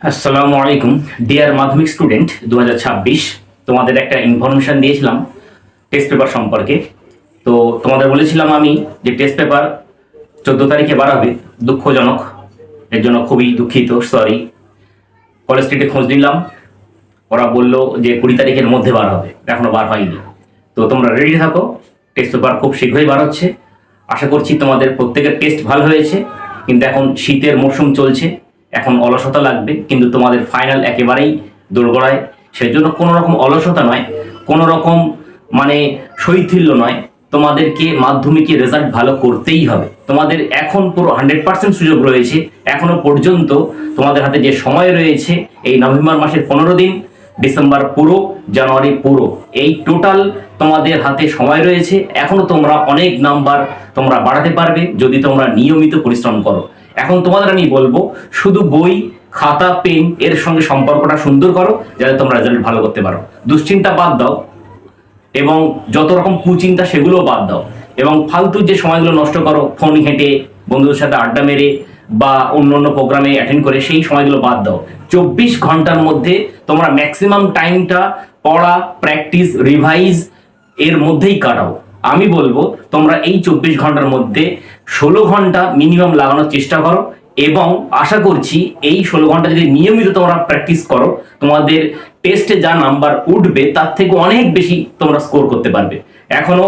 আসসালামু আলাইকুম ডিয়ার মাধ্যমিক স্টুডেন্ট 2026। তোমাদের একটা ইনফরমেশন দিয়েছিলাম টেস্ট পেপার সম্পর্কে। তো তোমাদের বলেছিলাম আমি যে টেস্ট পেপার 14 তারিখে বার হবে। দুঃখজনক, এর জন্য খুবই দুঃখিত, সরি। কলেজ স্ট্রিটে খোঁজ নিলাম, ওরা বললো যে 20 তারিখের মধ্যে বার হবে, এখনো বার হয়নি। তো তোমরা রেডি থাকো, টেস্ট পেপার খুব শীঘ্রই বার হচ্ছে। আশা করছি তোমাদের প্রত্যেকের টেস্ট ভালো হয়েছে, কিন্তু এখন শীতের মরশুম চলছে, এখন অলসতা লাগবে, কিন্তু তোমাদের ফাইনাল একেবারেই দোরগোড়ায়। সেই জন্য কোনো রকম অলসতা নয়, কোনো রকম মানে শৈথিল্য নয়, তোমাদেরকে মাধ্যমিকের রেজাল্ট ভালো করতেই হবে। তোমাদের এখন পুরো 100% সুযোগ রয়েছে। এখনো পর্যন্ত তোমাদের হাতে যে সময় রয়েছে, এই নভেম্বর মাসের 15 দিন, ডিসেম্বর পুরো, জানুয়ারি পুরো, এই টোটাল তোমাদের হাতে সময় রয়েছে। এখনো তোমরা অনেক নাম্বার তোমরা বাড়াতে পারবে যদি তোমরা নিয়মিত পরিশ্রম করো। এখন তোমাদের আমি বলবো, শুধু বই, খাতা, পেন এর সঙ্গে সম্পর্কটা সুন্দর করো, যাতে তোমরা রেজাল্ট ভালো করতে পারো। দুশ্চিন্তা বাদ দাও এবং যত রকম কুচিন্তা সেগুলো বাদ দাও, এবং ফালতু যে সময়গুলো নষ্ট করো ফোন ঘেঁটে, বন্ধুদের সাথে আড্ডা মেরে বা অন্য অন্য প্রোগ্রামে অ্যাটেন্ড করে, সেই সময়গুলো বাদ দাও। 24 ঘন্টার মধ্যে তোমরা ম্যাক্সিমাম টাইমটা পড়া, প্র্যাকটিস, রিভাইজ এর মধ্যেই কাটাও। আমি বলবো তোমরা এই 24 ঘন্টার মধ্যে 16 ঘন্টা মিনিমাম লাগানোর চেষ্টা করো, এবং আশা করছি এই 16 ঘন্টা যদি নিয়মিত তোমরা প্র্যাকটিস করো, তোমাদের টেস্টে যা নাম্বার উঠবে তার থেকে অনেক বেশি তোমরা স্কোর করতে পারবে। এখনো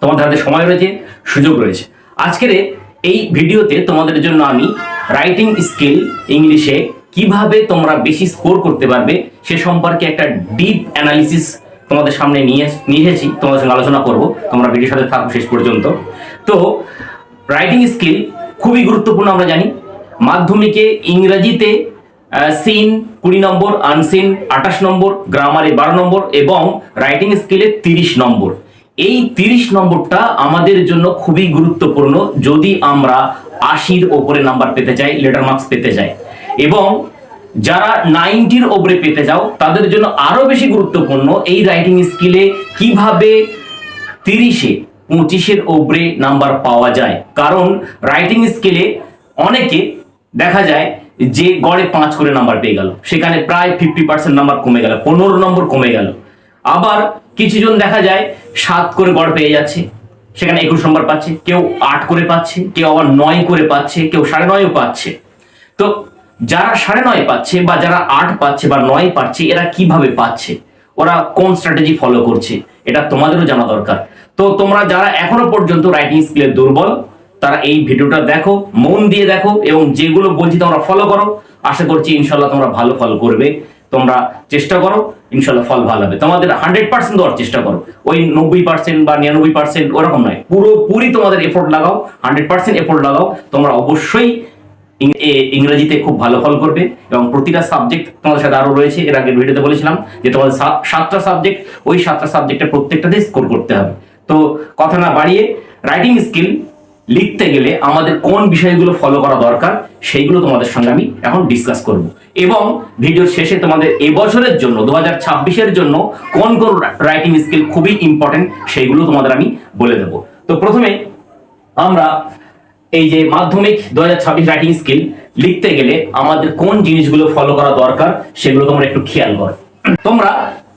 তোমাদের হাতে সময় রয়েছে, সুযোগ রয়েছে। আজকের এই ভিডিওতে তোমাদের জন্য আমি রাইটিং স্কিল ইংলিশে কিভাবে তোমরা বেশি স্কোর করতে পারবে সে সম্পর্কে একটা ডিপ অ্যানালিসিস তোমাদের সামনে নিয়ে এসেছি, তোমাদের সঙ্গে আলোচনা করব। তোমরা ভিডিওর সাথে থাকো শেষ পর্যন্ত। তো রাইটিং স্কিল খুবই গুরুত্বপূর্ণ। আমরা জানি মাধ্যমিকে ইংরেজিতে সিন 20 নম্বর, আনসিন 28 নম্বর, গ্রামারে 12 নম্বর এবং রাইটিং স্কিলে 30 নম্বর। এই 30 নম্বরটা আমাদের জন্য খুবই গুরুত্বপূর্ণ যদি আমরা 80-র ওপরে নাম্বার পেতে চাই, লেটার মার্কস পেতে চাই। এবং যারা 90-র ওপরে পেতে চাও তাদের জন্য আরো বেশি গুরুত্বপূর্ণ এই রাইটিং স্কিলে কিভাবে 30-এ 25-এর ওপরে নাম্বার পাওয়া যায়। কারণ রাইটিং স্কিলে অনেকে দেখা যায় যে গড়ে 5 করে নাম্বার পেয়ে গেল, সেখানে প্রায় 50% নাম্বার কমে গেল, 15 নম্বর কমে গেল। আবার কিছুজন দেখা যায় 7 করে গড় পেয়ে যাচ্ছে, সেখানে 21 নম্বর পাচ্ছে, কেউ 8 করে পাচ্ছে, কেউ আবার 9 করে পাচ্ছে, কেউ 9.5ও পাচ্ছে। তো যারা 9.5 পাচ্ছে বা যারা 8 পাচ্ছে বা 9 পাচ্ছে, এরা কিভাবে পাচ্ছে, ওরা কোন স্ট্র্যাটেজি ফলো করছে, এটা তোমাদেরও জানা দরকার। তো তোমরা যারা এখনো পর্যন্ত রাইটিং স্কিলে দুর্বল, তারা এই ভিডিওটা দেখো, মন দিয়ে দেখো, এবং যেগুলো বলছি তোমরা ফলো করো। আশা করছি ইনশাল্লাহ তোমরা ভালো ফল করবে। তোমরা চেষ্টা করো, ইনশাল্লাহ ফল ভালো হবে। তোমাদের 100% দেওয়ার চেষ্টা করো, ওই 90% বা 99% ওরকম নয়, পুরোপুরি তোমাদের এফোর্ট লাগাও, 100% এফোর্ট লাগাও। তোমরা অবশ্যই ইংরেজিতে খুব ভালো ফল করবে। এবং প্রতিটা সাবজেক্ট তোমাদের সাথে আরো রয়েছে, এর আগের ভিডিওতে বলেছিলাম যে তোমাদের 7টা সাবজেক্ট, ওই 7টা সাবজেক্টে প্রত্যেকটাতে স্কোর করতে হবে। তো কথা না বাড়িয়ে, রাইটিং স্কিল লিখতে গেলে আমাদের কোন বিষয়গুলো ফলো করা দরকার সেইগুলো তোমাদের সঙ্গে আমি এখন ডিসকাস করব। এবং ভিডিওর শেষে তোমাদের এবছরের জন্য 2026-এর জন্য কোন কোন রাইটিং স্কিল খুবই ইম্পর্টেন্ট সেইগুলো তোমাদের আমি বলে দেব। তো প্রথমে আমরা এই যে মাধ্যমিক 2026 রাইটিং স্কিল লিখতে গেলে আমাদের কোন জিনিসগুলো ফলো করা দরকার সেগুলো তোমরা একটু খেয়াল করো। তোমরা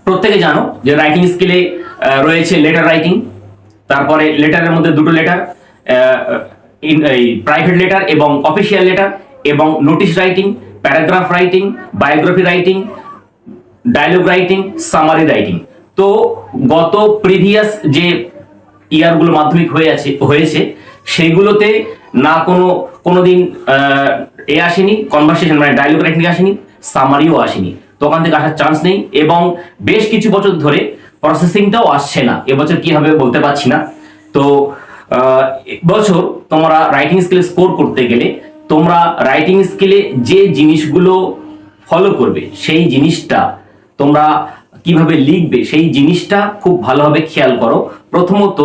প্রত্যেকে জানো যে রাইটিং স্কিলে রয়েছে লেটার রাইটিং, তারপরে লেটারের মধ্যে দুটো লেটার, প্রাইভেট লেটার এবং অফিসিয়াল লেটার, এবং notice writing, paragraph writing, biography writing, dialogue writing, summary writing. তো গত প্রিভিয়াস যে ইয়ারগুলো মাধ্যমিক হয়েছে সেগুলোতে না কোনোদিন আসেনি কনভারসেশন, মানে ডায়লগ রাইটিং আসেনি, সামারিও আসেনি। তো ওখান থেকে আসার চান্স নেই, এবং বেশ কিছু বছর ধরে প্রসেসিংটাও আসছে না। এবছর কি হবে বলতে পারছি না। তো বছর তোমরা রাইটিং স্কিলে স্কোর করতে গেলে তোমরা রাইটিং স্কিলে যে জিনিসগুলো ফলো করবে, সেই জিনিসটা তোমরা কিভাবে লিখবে সেই জিনিসটা খুব ভালোভাবে খেয়াল করো। প্রথমত,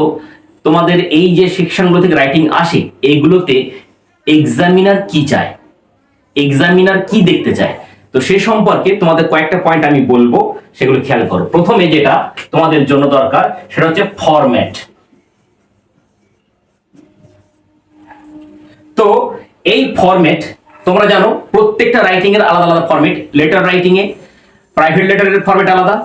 তোমাদের এই যে সেকশনগুলো থেকে রাইটিং আসে, এইগুলোতে এক্সামিনার কি চায়, এক্সামিনার কি দেখতে চায়, তো সে সম্পর্কে তোমাদের কয়েকটা পয়েন্ট আমি বলবো, সেগুলো খেয়াল করো। প্রথমে যেটা তোমাদের জন্য দরকার সেটা হচ্ছে ফরম্যাট। তো এই ফরম্যাট তোমরা জানো প্রত্যেকটা রাইটিং এর আলাদা আলাদা ফরম্যাট। লেটার রাইটিং এ প্রাইভেট লেটারের ফরম্যাট আলাদা,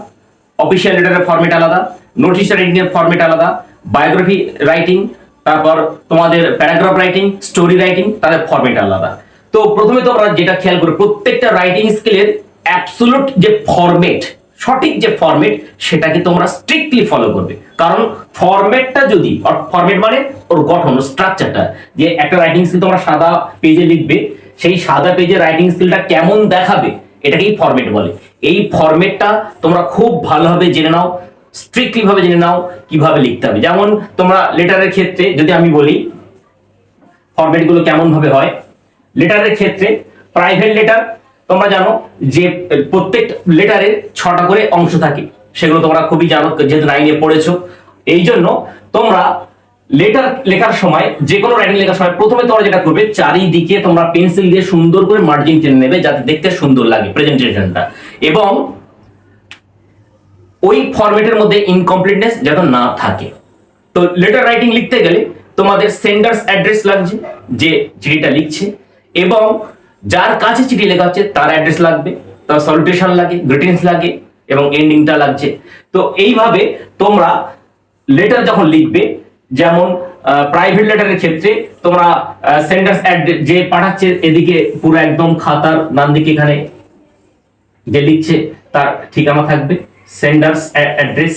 অফিসিয়াল লেটারের ফরম্যাট আলাদা, নোটিশ রাইটিং এর ফরম্যাট আলাদা, বায়োগ্রাফি রাইটিং, তারপর তোমাদের প্যারাগ্রাফ রাইটিং, স্টোরি রাইটিং, তাদের ফরম্যাট আলাদা। তো প্রথমে তোমরা যেটা খেয়াল করো, প্রত্যেকটা রাইটিং স্কিলের অ্যাবসোলুট যে ফরম্যাট, সঠিক যে ফরম্যাট, সেটাকে তোমরা স্ট্রিক্টলি ফলো করবে। কারণ ফরম্যাটটা যদি, ফরম্যাট মানে ওর গঠন, স্ট্রাকচারটা, যে একটা রাইটিং স্কিল তোমরা সাদা পেজে লিখবে, সেই সাদা পেজে রাইটিং স্কিলটা কেমন দেখাবে এটাকেই ফরম্যাট বলে। এই ফরম্যাটটা তোমরা খুব ভালোভাবে জেনে নাও, স্ট্রিক্টলি ভাবে জেনে নাও কিভাবে লিখতে হবে। যেমন তোমরা লেটারের ক্ষেত্রে যদি আমি বলি ফরম্যাট গুলো কেমন ভাবে হয়, লেটারের ক্ষেত্রে প্রাইভেট লেটার তোমরা জানো যে প্রত্যেক লেটারের 6টা করে অংশ থাকে, সেগুলো তোমরা খুবই জানো যেহেতু 9-এ পড়েছো। এই জন্য তোমরা লেটার লেখার সময়, যে কোনো রাইটিং লেখার সময় প্রথমে তোমরা যেটা করবে, চারিদিকে তোমরা পেন্সিল দিয়ে সুন্দর করে মার্জিন টেনে নেবে যাতে দেখতে সুন্দর লাগে প্রেজেন্টেশনটা, এবং ওই ফরম্যাটের মধ্যে ইনকমপ্লিটনেস যাতে না থাকে। তো লেটার রাইটিং লিখতে গেলে তোমাদের সেন্ডার্স অ্যাড্রেস লাগছে, যে চিঠিটা লিখছে, এবং যার কাছে চিঠি লেখা হচ্ছে তার অ্যাড্রেস লাগবে, তার সলিউটেশন লাগে, গ্রিটিংস লাগে, এবং এন্ডিংটা লাগছে। তো এইভাবে তোমরা লেটার যখন লিখবে, যেমন প্রাইভেট লেটারের ক্ষেত্রে তোমরা সেন্ডার্স অ্যাড্রেস, যে পাঠাচ্ছে এদিকে পুরো একদম খাতার ডান দিকে এখানে যে লিখছে তার ঠিকানা থাকবে, সেন্ডার্স অ্যাড্রেস।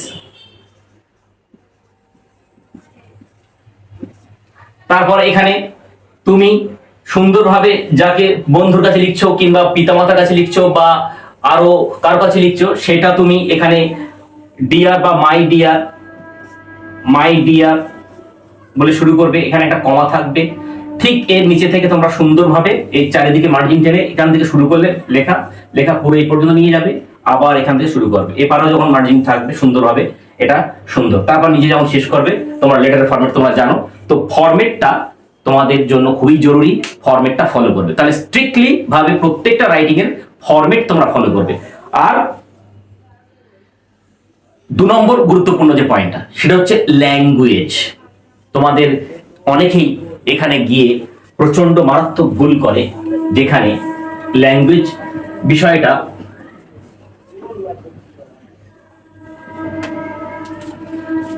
তারপরে এখানে তুমি সুন্দরভাবে যাকে বন্ধুর কাছে লিখছো, কিংবা পিতামাতার কাছে লিখছো, বা আরো কারো কাছে লিখছো, সেটা তুমি এখানে ডিয়ার বা মাই ডিয়ার বলে শুরু করবে। এখানে একটা কমা থাকবে, ঠিক এর নিচে থেকে তোমরা সুন্দরভাবে এই চারিদিকে মার্জিন টেনে এখান থেকে শুরু করলে লেখা পুরো এই পর্যন্ত নিয়ে যাবে, আবার এখান থেকে শুরু করবে, এপারেও যখন মার্জিন থাকবে সুন্দরভাবে, এটা সুন্দর। তারপর নিজে যখন শেষ করবে, তোমার লেটারের ফরম্যাট তোমরা জানো, তো ফরম্যাটটা তোমাদের জন্য খুবই জরুরি, ফরম্যাটটা ফলো করবে। তাহলে স্ট্রিক্টলি ভাবে প্রত্যেকটা রাইটিং এর ফরম্যাট তোমরা ফলো করবে। আর 2 নম্বর গুরুত্বপূর্ণ যে পয়েন্টটা, সেটা হচ্ছে ল্যাঙ্গুয়েজ। তোমাদের অনেকেই এখানে গিয়ে প্রচন্ড মারাত্মক ভুল করে, যেখানে ল্যাঙ্গুয়েজ বিষয়টা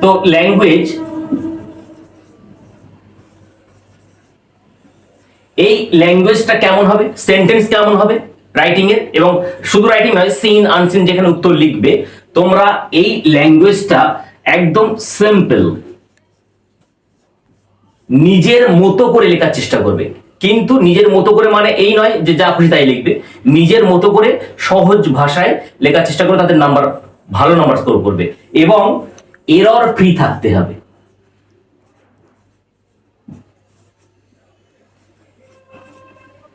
তো ল্যাঙ্গুয়েজ, এই ল্যাঙ্গুয়েজটা কেমন হবে, সেন্টেন্স কেমন হবে রাইটিং এর, এবং শুধু রাইটিং নয়, সিন আনসিন যেখানে উত্তর লিখবে, তোমরা এই ল্যাঙ্গুয়েজটা একদম সিম্পল, নিজের মতো করে লেখার চেষ্টা করবে। কিন্তু নিজের মতো করে মানে এই নয় যে যা খুশি তাই লিখবে, নিজের মতো করে সহজ ভাষায় লেখার চেষ্টা করে তাদের ভালো নাম্বার স্কোর করবে, এবং এরর ফ্রি থাকতে হবে।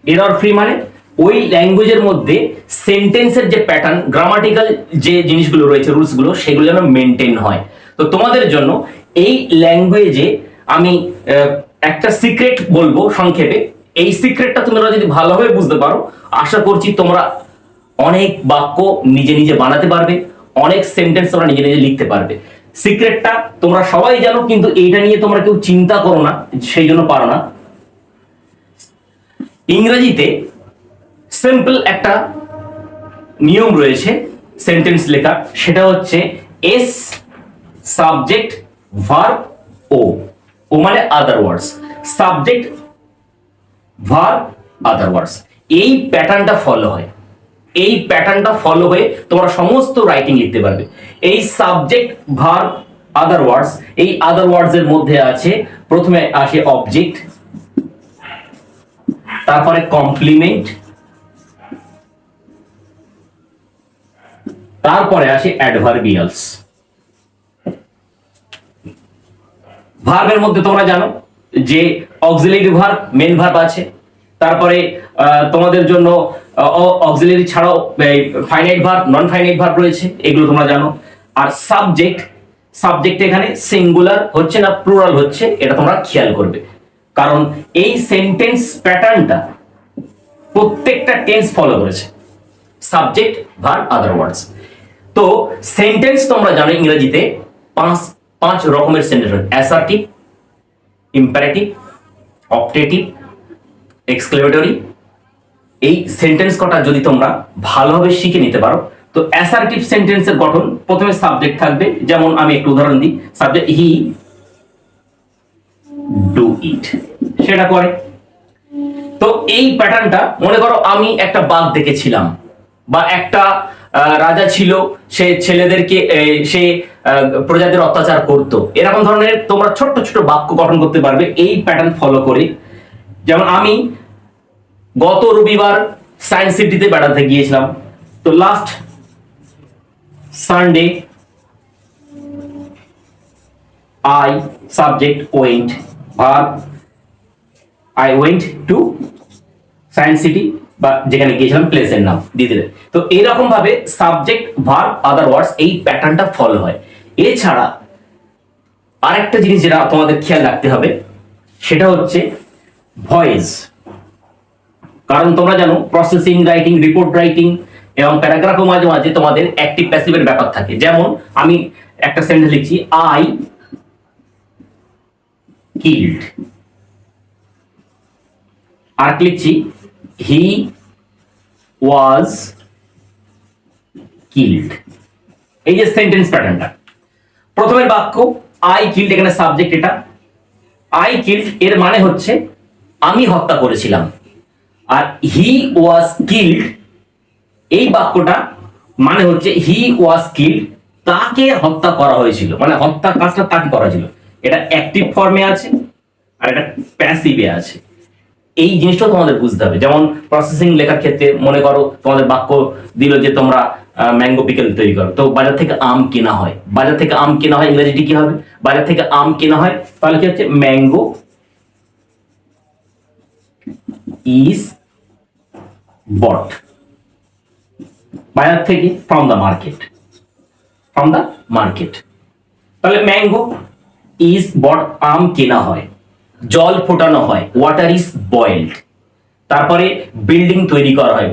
এরর ফ্রি মানে ওই ল্যাঙ্গুয়েজের মধ্যে সেন্টেন্সের যে প্যাটার্ন, গ্রামাটিক্যাল যে জিনিসগুলো রয়েছে, রুলস গুলো, সেগুলো যেন মেনটেন হয়। তো তোমাদের জন্য এই ল্যাঙ্গুয়েজে আমি একটা সিক্রেট বলবো সংক্ষেপে। এই সিক্রেটটা তোমরা যদি ভালোভাবে বুঝতে পারো, আশা করছি তোমরা অনেক বাক্য নিজে নিজে বানাতে পারবে, অনেক সেন্টেন্স তোমরা নিজে নিজে লিখতে পারবে। সিক্রেটটা তোমরা সবাই জানো, কিন্তু এইটা নিয়ে তোমরা কেউ চিন্তা করো না, সেই জন্য পারো না। ইংরেজিতে সিম্পল একটা নিয়ম রয়েছে সেন্টেন্স লেখার, সেটা হচ্ছে এস সাবজেক্ট ভার্ব ও, ও মানে আদার ওয়ার্ডস, সাবজেক্ট ভার্ব আদার ওয়ার্ডস। এই প্যাটার্নটা ফলো হয়, এই প্যাটার্নটা ফলো হয়ে তোমরা সমস্ত রাইটিং লিখতে পারবে। এই সাবজেক্ট ভার্ব আদার ওয়ার্ডস, এই আদার ওয়ার্ডস এর মধ্যে আছে, প্রথমে আসে অবজেক্ট, তারপরে কমপ্লিমেন্ট, তারপরে আসে অ্যাডভার্বিয়ালস। ভার্বের মধ্যে তোমরা জানো যে অক্সিলারি ভার্ব, মেন ভার্ব আছে, তারপরে তোমাদের জন্য অক্সিলারি ছাড়াও finite verb, non finite verb রয়েছে, এগুলো তোমরা জানো। আর সাবজেক্ট এখানে সিঙ্গুলার হচ্ছে না প্লুরাল হচ্ছে, এটা তোমরা খেয়াল করবে, কারণ এই সেন্টেন্স প্যাটার্নটা প্রত্যেকটা টেন্স ফলো করেছে, সাবজেক্ট ভার্ব আদার ওয়ার্ডস। তো সেন্টেন্স তোমরা জানো ইংরেজিতে পাঁচ রকমের সেন্টেন্স হয়: অ্যাসার্টিভ, ইম্পারেটিভ, অপটেটিভ, এক্সক্লেমেটরি, এই সেন্টেন্স কটা যদি তোমরা ভালোভাবে শিখে নিতে পারো, তো অ্যাসার্টিভ সেন্টেন্সের গঠন প্রথমে সাবজেক্ট থাকবে, যেমন আমি একটু উদাহরণ দিই, সাবজেক্ট হি ডু ইট, সেটা করে। তো এই প্যাটার্নটা মনে করো আমি একটা বাঘ দেখেছিলাম, বা একটা রাজা ছিল, সে ছেলেদেরকে সে প্রজাদের অত্যাচার করত, এরকম ধরনের তোমরা ছোট্ট ছোট বাক্য গঠন করতে পারবে এই প্যাটার্ন ফলো করে। যেমন আমি গত রবিবার সায়েন্স সিটিতে বেড়াতে গিয়েছিলাম, তো last Sunday I subject went, verb I went to science city, বা যেখানে গিয়েছিলাম প্লেসের নাম দিয়ে দিলে। তো এইরকম ভাবে সাবজেক্ট ভার্ব আদার ওয়ার্ডস এই প্যাটার্নটা ফলো হয়। এছাড়া আরেকটা জিনিস যেটা তোমাদের খেয়াল রাখতে হবে সেটা হচ্ছে ভয়েস। কারণ তোমরা জানো প্রসেসিং রাইটিং, রিপোর্ট রাইটিং এবং প্যারাগ্রাফের মাঝে মাঝে তোমাদের অ্যাক্টিভ প্যাসিভের ব্যাপার থাকে। যেমন আমি একটা সেন্টেন্স লিখছি, আই কিল্ড, আর লিখছি হি ওয়াজ কিল্ড। এই যে সেন্টেন্স প্যাটার্নটা, প্রথমের বাক্য আই কিল্ড, এখানে সাবজেক্ট এটা আই কিল্ড, এর মানে হচ্ছে আমি হত্যা করেছিলাম। আর হি ওয়াজ কিল্ড, এই বাক্যটা মানে হচ্ছে হি ওয়াজ কিল্ড, তাকে হত্যা করা হয়েছিল, মানে হত্যা কাজটা তাকে করা হয়েছিল। এটা অ্যাক্টিভ ফর্মে আছে আর এটা প্যাসিভে আছে। এই জিনিসটাও তোমাদের বুঝতে হবে। যেমন প্রসেসিং লেখার ক্ষেত্রে মনে করো তোমাদের বাক্য দিল যে তোমরা ম্যাঙ্গো পিকেল তৈরি করো, তো বাজার থেকে আম কেনা হয়, বাজার থেকে আম কেনা হয় ইংরেজিটি কি হবে? বাজার থেকে আম কেনা হয়, তাহলে কি হচ্ছে ম্যাঙ্গো ইজ বট, বাজার থেকে, from the market, from the market. তাহলে ম্যাঙ্গো ইজ বট, আম কেনা হয়, জল ফোটানো হয়, ওয়াটার ইজ বয়েলড। তারপরে বিল্ডিং তৈরি করা হয়,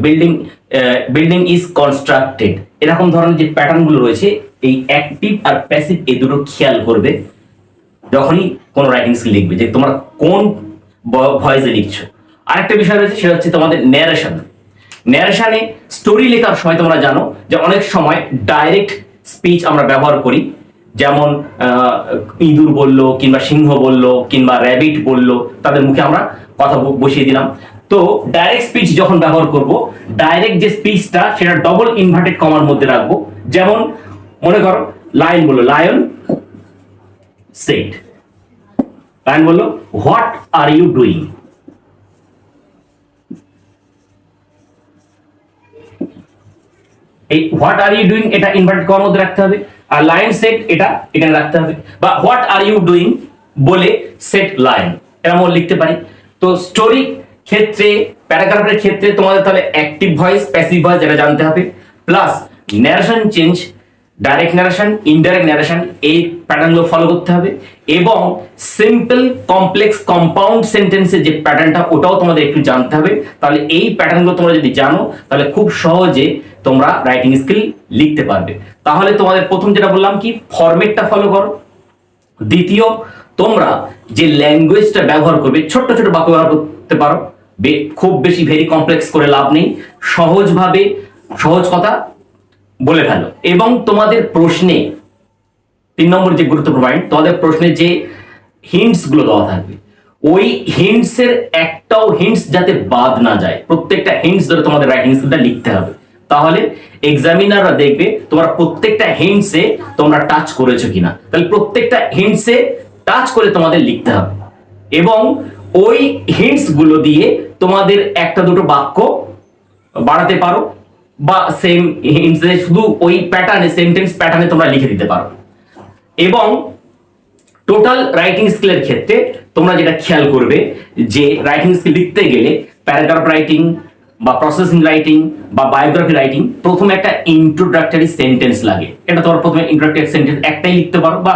বিল্ডিং ইজ কনস্ট্রাক্টেড। এরকম ধরনের যে প্যাটার্ন গুলো রয়েছে, এই অ্যাক্টিভ আর প্যাসিভ এই দুটো খেয়াল করবে যখনই কোনো রাইটিং স্কিল লিখবে, যে তোমরা কোন ভয়েসে লিখছো। আরেকটা বিষয় রয়েছে, সেটা হচ্ছে তোমাদের ন্যারেশন। ন্যারেশনে স্টোরি লেখার সময় তোমরা জানো যে অনেক সময় ডাইরেক্ট স্পিচ আমরা ব্যবহার করি, যেমন ইঁদুর বললো কিংবা সিংহ বললো কিংবা র্যাবিট বললো, তাদের মুখে আমরা কথা বসিয়ে দিলাম। তো ডাইরেক্ট স্পিচ যখন ব্যবহার করব, ডাইরেক্ট যে স্পিচটা সেটা ডবল ইনভার্টেড কমার মধ্যে রাখবো। যেমন মনে করো লায়ন বললো, লায়ন সেড, লায়ন বললো হোয়াট আর ইউ ডুইং। এই হোয়াট আর ইউ ডুইং এটা ইনভার্টেড কমার মধ্যে রাখতে হবে, আর লায়ন সেট এটা এখানে রাখতে হবে। বা হোয়াট আর ইউ ডুইং বলে সেট লায়ন, এরকম লিখতে পারি। তো স্টোরি ক্ষেত্রে, প্যারাগ্রাফের ক্ষেত্রে তোমাদের তাহলে অ্যাক্টিভ ভয়েস, প্যাসিভ ভয়েস এটা জানতে হবে, plus narration change, direct narration, indirect narration, এই প্যাটার্নগুলো ফলো করতে হবে। এবং সিম্পল, কমপ্লেক্স, কম্পাউন্ড সেন্টেন্সের যে প্যাটার্নটা ওটাও তোমাদের একটু জানতে হবে। তাহলে এই প্যাটার্নগুলো তোমরা যদি জানো তাহলে খুব সহজে তোমরা রাইটিং স্কিল লিখতে পারবে। তাহলে তোমাদের প্রথম যেটা বললাম কি, ফরম্যাটটা ফলো করো। দ্বিতীয়, তোমরা যে ল্যাঙ্গুয়েজটা ব্যবহার করবে, ছোট্ট ছোট বাক্য ব্যবহার করতে পারো, খুব বেশি ভেরি কমপ্লেক্স করে লাভ নেই, সহজভাবে সহজ কথা বলে ফেলো। এবং তোমাদের প্রশ্নে 3 নম্বর যে গুরুত্বপূর্ণ পয়েন্ট, তোমাদের প্রশ্নে যে হিন্টস গুলো দেওয়া থাকবে, ওই হিন্টস এর একটাও হিন্টস যাতে বাদ না যায়, প্রত্যেকটা হিন্টস ধরে তোমাদের রাইটিং স্কিলটা লিখতে হবে। তাহলে এক্সামিনাররা দেখবে তোমরা প্রত্যেকটা হিন্টসে তোমরা টাচ করেছো কিনা। তাহলে প্রত্যেকটা হিন্টসে টাচ করে তোমাদের লিখতে হবে, এবং ওই হিন্টস গুলো দিয়ে তোমাদের একটা দুটো বাক্য বাড়াতে পারো, বা সেম হিন্টসে শুধু ওই প্যাটার্নে, সেন্টেন্স প্যাটার্নে তোমরা লিখে দিতে পারো। এবং টোটাল রাইটিং স্কিলের ক্ষেত্রে তোমরা যেটা খেয়াল করবে, যে রাইটিং স্কিল লিখতে গেলে প্যারাগ্রাফ রাইটিং বা প্রসেসিং রাইটিং বা বায়োগ্রাফি রাইটিং, প্রথমে একটা ইন্ট্রোডাক্টরি সেন্টেন্স লাগে। এটা তোমরা প্রথমে ইন্ট্রোডাক্টরি সেন্টেন্স একটাই লিখতে পারো, বা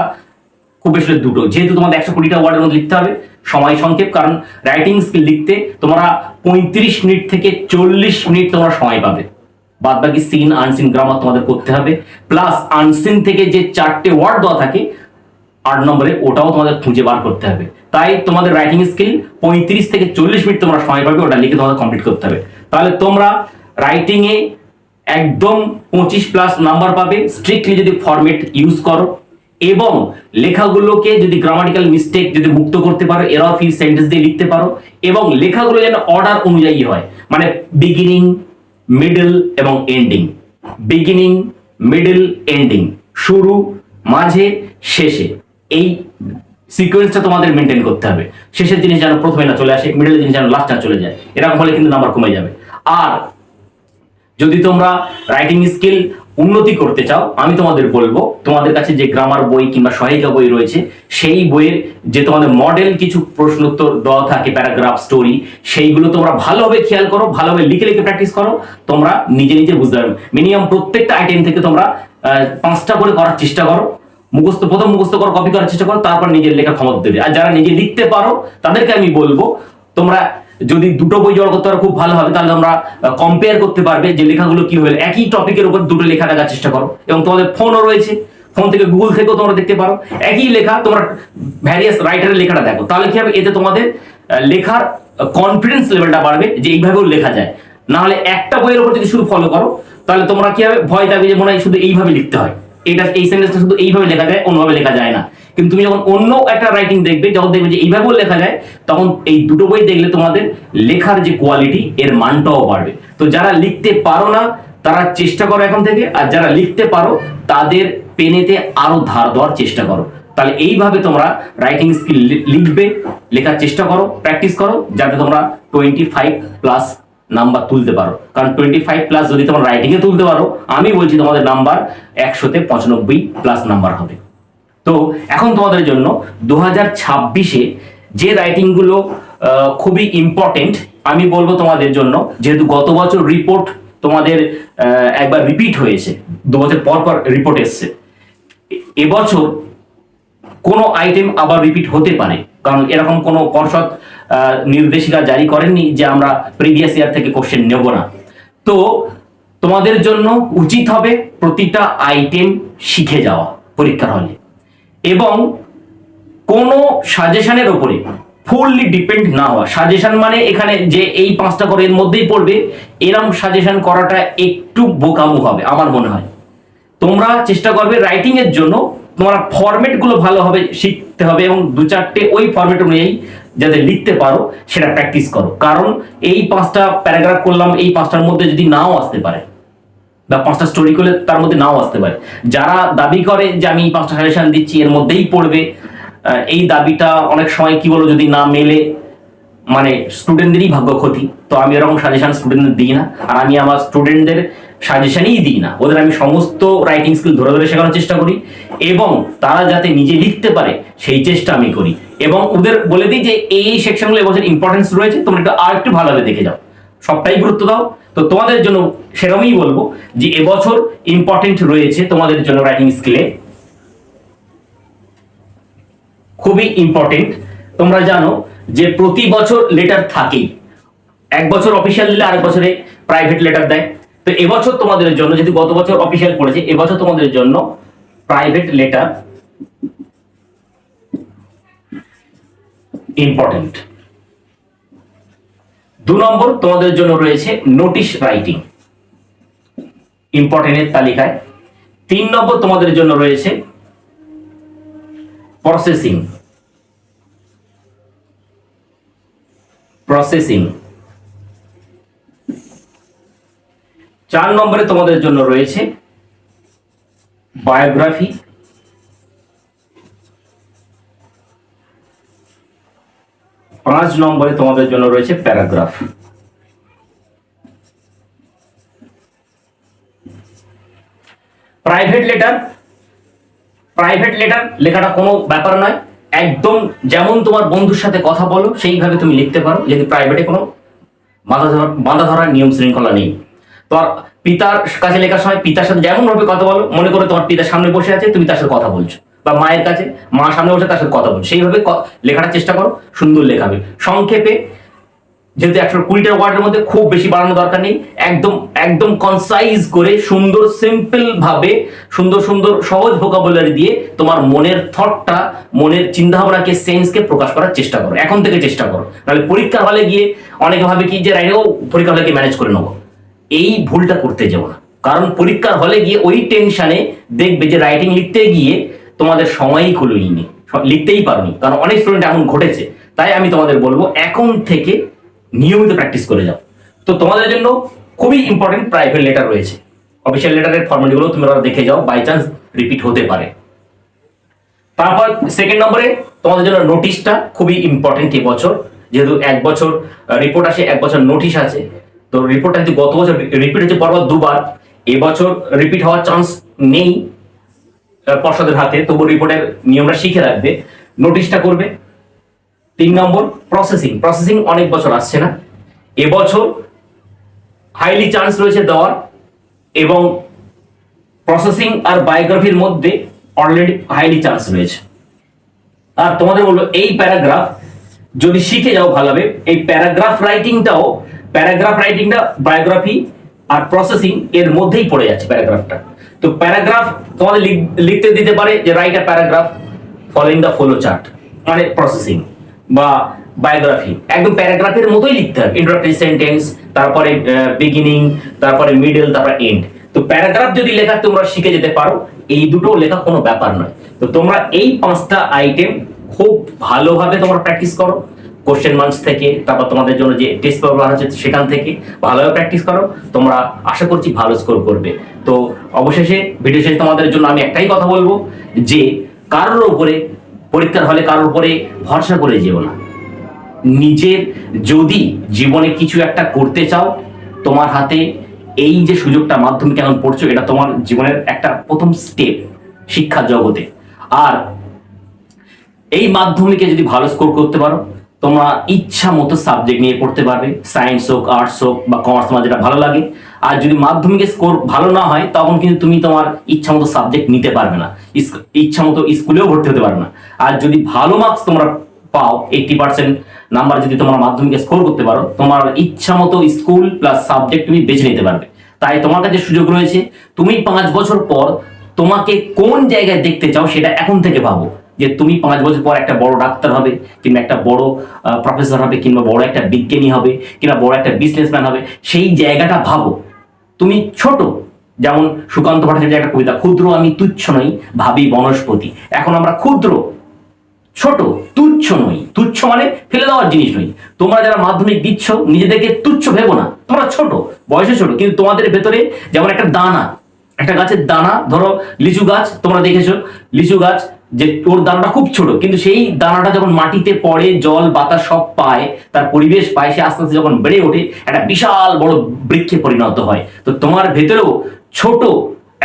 খুব বেশি দুটো, যেহেতু তোমাদের 120টা ওয়ার্ডের মধ্যে লিখতে হবে, সময় সংক্ষেপ। কারণ রাইটিং স্কিল লিখতে তোমরা 35 মিনিট থেকে 40 মিনিট তোমরা সময় পাবে। বাদ বাকি সিন, আনসিন গ্রামার তোমাদের করতে হবে, প্লাস আনসিন থেকে যে 4টে ওয়ার্ড দেওয়া থাকে 8 নম্বরে, ওটাও তোমাদের খুঁজে বার করতে হবে। তাই তোমাদের রাইটিং স্কিল 35 থেকে 40 মিনিট তোমরা সময় পাবে, ওটা লিখে তোমাদের কমপ্লিট করতে হবে। তাহলে তোমরা রাইটিং এ একদম 25+ নাম্বার পাবে স্ট্রিক্টলি যদি ফরম্যাট ইউজ করো, এবং লেখাগুলোকে যদি গ্রামাটিক্যাল মিস্টেক যদি মুক্ত করতে পারো, এরর ফ্রি সেন্টেন্স দিয়ে লিখতে পারো, এবং লেখাগুলো যেন অর্ডার অনুযায়ী হয়, মানে বিগিনিং, মিডল এবং এন্ডিং, বিগিনিং, মিডল, এন্ডিং, শুরু, মাঝে, শেষে, এই সিকোয়েন্সটা তোমাদের মেনটেন করতে হবে। শেষের জিনিস যেন প্রথমে না চলে আসে, মিডলের জিনিস যেন লাস্ট না চলে যায়, এরকম হলে কিন্তু নাম্বার কমে যাবে। আর যদি তোমরা রাইটিং স্কিল উন্নতি করতে চাও, আমি তোমাদের বলবো তোমাদের কাছে যে গ্রামার বই কিংবা সহায়িকা বই রয়েছে, সেই বইয়ের যে তোমাদের মডেল কিছু প্রশ্ন উত্তর দেওয়া থাকে, প্যারাগ্রাফ, স্টোরি, সেইগুলো তোমরা ভালোভাবে খেয়াল করো, ভালোভাবে লিখে লিখে প্র্যাকটিস করো, তোমরা নিজে নিজে বুঝতে পারবে। মিনিমাম প্রত্যেকটা আইটেম থেকে তোমরা 5টা করে করার চেষ্টা করো, প্রথম মুখস্থ করো, কপি করার চেষ্টা করো, তারপর নিজের লেখা ক্ষমতা দেবে। আর যারা নিজে লিখতে পারো তাদেরকে আমি বলবো, তোমরা যদি দুটো বই জোগাড় করতে পারো খুব ভালো হবে, তাহলে তোমরা কম্পেয়ার করতে পারবে যে লেখাগুলো কি হলো, একই টপিকের উপর দুটো লেখা দেখার চেষ্টা করো। এবং তোমাদের ফোনও রয়েছে, ফোন থেকে গুগল থেকেও তোমরা দেখতে পারো একই লেখা, তোমরা ভ্যারিয়াস রাইটারের লেখাটা দেখো, তাহলে কি হবে, এতে তোমাদের লেখার কনফিডেন্স লেভেলটা বাড়বে যে এইভাবেও লেখা যায়। না হলে একটা বইয়ের উপর যদি শুধু ফলো করো, তাহলে তোমরা কি হবে, ভয় থাকবে যে মনে হয় শুধু এইভাবে লিখতে হয়, এই সেন্টেন্সটা শুধু এইভাবে লেখা যায়, অন্যভাবে লেখা যায় না। কিন্তু তুমি যখন অন্য একটা রাইটিং দেখবে, যখন দেখবে যে এইভাবেও লেখা যায়, তখন এই দুটো বই দেখলে তোমাদের লেখার যে কোয়ালিটি, এর মানটাও বাড়বে। তো যারা লিখতে পারো না তারা চেষ্টা করো এখন থেকে, আর যারা লিখতে পারো তাদের পেনেতে আরো ধার দেওয়ার চেষ্টা করো। তাহলে এইভাবে তোমরা রাইটিং স্কিল লিখবে, লেখার চেষ্টা করো, প্র্যাকটিস করো, যাতে তোমরা 25+ নাম্বার তুলতে পারো। কারণ 25+ যদি তোমরা রাইটিং এ তুলতে পারো, আমি বলছি তোমাদের নাম্বার 100-তে 95+ নাম্বার হবে। তো এখন তোমাদের জন্য 2026-এ যে রাইটিংগুলো খুবই ইম্পর্টেন্ট, আমি বলবো তোমাদের জন্য, যেহেতু গত বছর রিপোর্ট তোমাদের একবার রিপিট হয়েছে, 2 বছর পর পর রিপোর্ট এসছে, এবছর কোনো আইটেম আবার রিপিট হতে পারে, কারণ এরকম কোনো পর্ষদ নির্দেশিকা জারি করেননি যে আমরা প্রিভিয়াস ইয়ার থেকে কোশ্চেন নেব না। তো তোমাদের জন্য উচিত হবে প্রতিটা আইটেম শিখে যাওয়া পরীক্ষার হলে, এবং কোনো সাজেশনের উপরে ফুললি ডিপেন্ড না হওয়া। সাজেশন মানে এখানে যে এই 5টা করে এর মধ্যেই পড়বে, এরকম সাজেশন করাটা একটু বোকামু হবে আমার মনে হয়। তোমরা চেষ্টা করবে রাইটিং এর জন্য তোমরা ফরম্যাট গুলো ভালোভাবে শিখতে হবে, এবং 2-4টে ওই ফরম্যাট অনুযায়ী যাতে লিখতে পারো সেটা প্র্যাকটিস করো। কারণ এই 5টা প্যারাগ্রাফ করলাম, এই 5টার মধ্যে যদি নাও আসতে পারে, বা 5টা স্টোরি করলে তার মধ্যে নাও আসতে পারে। যারা দাবি করে যে আমি 5টা সাজেশন দিচ্ছি এর মধ্যেই পড়বে, এই দাবিটা অনেক সময় কি বলো, যদি না মেলে মানে স্টুডেন্টদেরই ভাগ্য ক্ষতি। তো আমি এরকম সাজেশন স্টুডেন্টদের দিই না, আর আমি আমার স্টুডেন্টদের সাজেশনই দিই না, ওদের আমি সমস্ত রাইটিং স্কিল ধরে ধরে শেখানোর চেষ্টা করি, এবং তারা যাতে নিজে লিখতে পারে সেই চেষ্টা আমি করি। এবং ওদের বলে দিই যে এই সেকশনগুলো এবছর ইম্পর্টেন্স রয়েছে, তোমরা একটু আর একটু ভালোভাবে দেখে যাও, সবটাই গুরুত্ব দাও। তো তোমাদের জন্য সেরকমই বলবো যে এবছর ইম্পর্টেন্ট রয়েছে তোমাদের জন্য রাইটিং স্কিলে, খুবই ইম্পর্টেন্ট। তোমরা জানো যে প্রতি বছর লেটার থাকেই, এক বছর অফিসিয়াল দিলে আরেক বছরে প্রাইভেট লেটার দেয়। তো এবছর তোমাদের জন্য, যদি গত বছর অফিসিয়াল পড়েছে, এবছর তোমাদের জন্য প্রাইভেট লেটার ইম্পর্টেন্ট। 2 নম্বর তোমাদের জন্য রয়েছে নোটিশ রাইটিং ইম্পর্টেন্টের তালিকায়। 3 নম্বর তোমাদের জন্য রয়েছে প্রসেসিং। 4 নম্বরে তোমাদের জন্য রয়েছে বায়োগ্রাফি। 5 নম্বরে তোমাদের জন্য রয়েছে প্যারাগ্রাফ। প্রাইভেট লেটার লেখাটা কোনো ব্যাপার নয়, একদম যেমন তোমার বন্ধুর সাথে কথা বলো সেইভাবে তুমি লিখতে পারো, যদি প্রাইভেটে কোনো বাঁধা ধরার নিয়ম শৃঙ্খলা নেই। তোমার পিতার কাছে লেখার সময় পিতার সাথে যেমন ভাবে কথা বলো, মনে করো তোমার পিতার সামনে বসে আছে, তুমি তার সাথে কথা বলছো, বা মায়ের কাছে মা সামনে বসে তার সাথে কথা বলছো, সেইভাবে লেখাটার চেষ্টা করো, সুন্দর লেখাবে। সংক্ষেপে যেহেতু 120টা ওয়ার্ডের মধ্যে খুব বেশি বাড়ানোর দরকার নেই, একদম একদম কনসাইজ করে সুন্দর সিম্পল ভাবে সুন্দর সুন্দর সহজ ভোকাবুলারি দিয়ে তোমার মনের থটটা, মনের চিন্তা ভাবনাকে, সেন্সকে প্রকাশ করার চেষ্টা করো, এখন থেকে চেষ্টা করো। নাহলে পরীক্ষার হলে গিয়ে অনেকে ভাবে কি যে রাইটেও পরীক্ষার হলে গিয়ে ম্যানেজ করে নেবো, এই ভুলটা করতে যাবো না। কারণ পরীক্ষার হলে গিয়ে ওই টেনশনে দেখবে যে রাইটিং লিখতে গিয়ে তোমাদের সময়ই খুলুইনি, লিখতেই পারোনি, কারণ অনেক স্টুডেন্ট এমন ঘটেছে। তাই আমি তোমাদের বলবো এখন থেকে নিয়মিত প্র্যাকটিস করে যাও। তো তোমাদের জন্য খুবই ইম্পর্টেন্ট প্রাইভেট লেটার রয়েছে, অফিসিয়াল লেটারের ফর্মালিটিগুলো তোমরা দেখে যাও, বাই চান্স রিপিট হতে পারে। তারপর সেকেন্ড নম্বরে তোমাদের জন্য নোটিশটা খুবই ইম্পর্টেন্ট এই বছর, যেহেতু 1 বছর রিপোর্ট আসে, 1 বছর নোটিশ আছে। তো রিপোর্টটা কিন্তু গত বছর রিপিট হচ্ছে পরপর 2 বার, এবছর রিপিট হওয়ার চান্স নেই পর্ষদের হাতে, তবু রিপোর্টের নিয়মটা শিখে রাখবে। নোটিশটা করবে। 3 নম্বর প্রসেসিং। প্রসেসিং অনেক বছর আসছে না, এবছর হাইলি চান্স রয়েছে দেওয়ার, এবং প্রসেসিং আর বায়োগ্রাফির মধ্যে অলরেডি হাইলি চান্স রয়েছে। আর তোমাদের বলবো এই প্যারাগ্রাফ যদি শিখে যাও ভালোভাবে, এই প্যারাগ্রাফ রাইটিংটা বায়োগ্রাফি আর প্রসেসিং এর মধ্যেই পড়ে যাচ্ছে প্যারাগ্রাফটা। তো প্যারাগ্রাফ তোমাদের লিখতে দিতে পারে যে write a paragraph following the flow chart, মানে প্রসেসিং বা বায়োগ্রাফি একদম প্যারাগ্রাফের মতোই লিখতে হবে, ইন্ট্রোডাক্টরি সেন্টেন্স, তারপরে বিগিনিং, তারপরে মিডল, তারপরে এন্ড। তো প্যারাগ্রাফ যদি লেখা তোমরা শিখে যেতে পারো, এই দুটো লেখা কোনো ব্যাপার নয়। তো তোমরা এই 5টা আইটেম খুব ভালোভাবে তোমরা প্র্যাকটিস করো, কোশ্চেন মার্কস থেকে, তারপর তোমাদের জন্য যে টেস্ট পেপার আছে সেখান থেকে ভালোভাবে প্র্যাকটিস করো, তোমরা আশা করছি ভালো স্কোর করবে। তো অবশেষে ভিডিও শেষে তোমাদের জন্য আমি একটাই কথা বলবো যে কারোর উপরে পরীক্ষার হলে কারোর উপরে ভরসা করে যেও না। নিজের যদি জীবনে কিছু একটা করতে চাও, তোমার হাতে এই যে সুযোগটা মাধ্যমিক এখন পড়ছো, এটা তোমার জীবনের একটা প্রথম স্টেপ শিক্ষা জগতে। আর এই মাধ্যমিকে যদি ভালো স্কোর করতে পারো, তোমরা ইচ্ছা মতো সাবজেক্ট নিয়ে পড়তে পারবে, সায়েন্স হোক, আর্টস হোক বা কমার্স, তোমার যেটা ভালো লাগে। আর যদি মাধ্যমিকে স্কোর ভালো না হয়, তখন কিন্তু তুমি তোমার ইচ্ছা মতো সাবজেক্ট নিতে পারবে না, ইচ্ছা মতো স্কুলেও ভর্তি হতে পারবে না। আর যদি ভালো মার্কস তোমরা পাও, 80% নাম্বার যদি তোমরা মাধ্যমিকে স্কোর করতে পারো, তোমার ইচ্ছা মতো স্কুল প্লাস সাবজেক্ট তুমি বেছে নিতে পারবে। তাই তোমার কাছে সুযোগ রয়েছে, তুমি 5 বছর পর তোমাকে কোন জায়গায় দেখতে চাও সেটা এখন থেকে ভাবো। যে তুমি 5 বছর পর একটা বড় ডাক্তার হবে, কিংবা একটা বড় প্রফেসর হবে, কিংবা বড় একটা বিজ্ঞানী হবে, কিংবা বড় একটা বিজনেসম্যান হবে, সেই জায়গাটা ভাবো। তুমি ছোট, যেমন সুকান্ত ভট্টাচার্যের একটা কবিতা, ক্ষুদ্র আমি তুচ্ছ নই ভাবি বনস্পতি। এখন আমরা ক্ষুদ্র, ছোট, তুচ্ছ নই। তুচ্ছ মানে ফেলে দেওয়ার জিনিস নই। তোমরা যারা মাধ্যমিক দিচ্ছ, নিজেদেরকে তুচ্ছ ভেবো না। তোমরা ছোট, বয়সে ছোট, কিন্তু তোমাদের ভেতরে যেমন একটা দানা, একটা গাছের দানা, ধরো লিচু গাছ, তোমরা দেখেছো লিচু গাছ, যে ওর দানাটা খুব ছোট, কিন্তু সেই দানাটা যখন মাটিতে পড়ে, জল বাতাস সব পায়, তার পরিবেশ পায়, সে আস্তে আস্তে যখন বেড়ে ওঠে, একটা বিশাল বড় বৃক্ষে পরিণত হয়। তো তোমার ভেতরেও ছোট,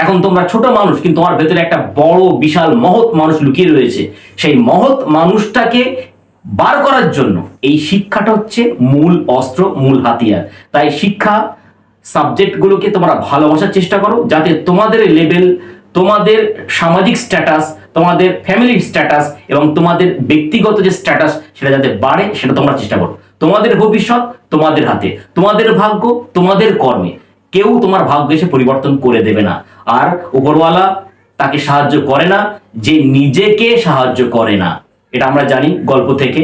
এখন তোমরা ছোট মানুষ, কিন্তু তোমার ভেতরে একটা বড় বিশাল মহৎ মানুষ লুকিয়ে রয়েছে। সেই মহৎ মানুষটাকে বার করার জন্য এই শিক্ষাটা হচ্ছে মূল অস্ত্র, মূল হাতিয়ার। তাই শিক্ষা সাবজেক্টগুলোকে তোমরা ভালোবাসার চেষ্টা করো, যাতে তোমাদের লেভেল, তোমাদের সামাজিক স্ট্যাটাস, তোমাদের ফ্যামিলির স্ট্যাটাস এবং তোমাদের ব্যক্তিগত যে স্ট্যাটাস সেটা যাতে বাড়ে, সেটা তোমরা চেষ্টা করো। তোমাদের ভবিষ্যৎ তোমাদের হাতে, তোমাদের ভাগ্য তোমাদের কর্মে। কেউ তোমার ভাগ্য এসে পরিবর্তন করে দেবে না। আর উপরওয়ালা তাকে সাহায্য করে না যে নিজেকে সাহায্য করে না। এটা আমরা জানি গল্প থেকে,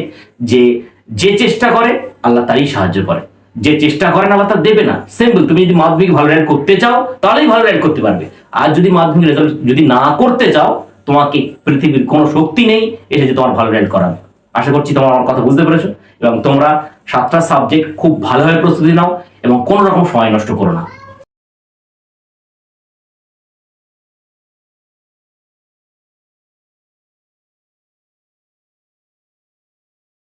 যে যে চেষ্টা করে আল্লাহ তারই সাহায্য করে, যে চেষ্টা করে না আল্লাহ তার দেবে না। সিম্পল। তুমি যদি মাধ্যমিক ভালো র্যাঙ্ক করতে চাও, তাহলেই ভালো র্যাঙ্ক করতে পারবে। আর যদি মাধ্যমিক রেজাল্ট যদি না করতে চাও, তোমাকে পৃথিবীর কোনো শক্তি নেই এসে যে তোমার ভালো র্যাঙ্ক করাবে। আশা করছি তোমরা আমার কথা বুঝতে পেরেছো, এবং তোমরা 7টা সাবজেক্ট খুব ভালোভাবে প্রস্তুতি নাও এবং কোনো রকম সময় নষ্ট করো না।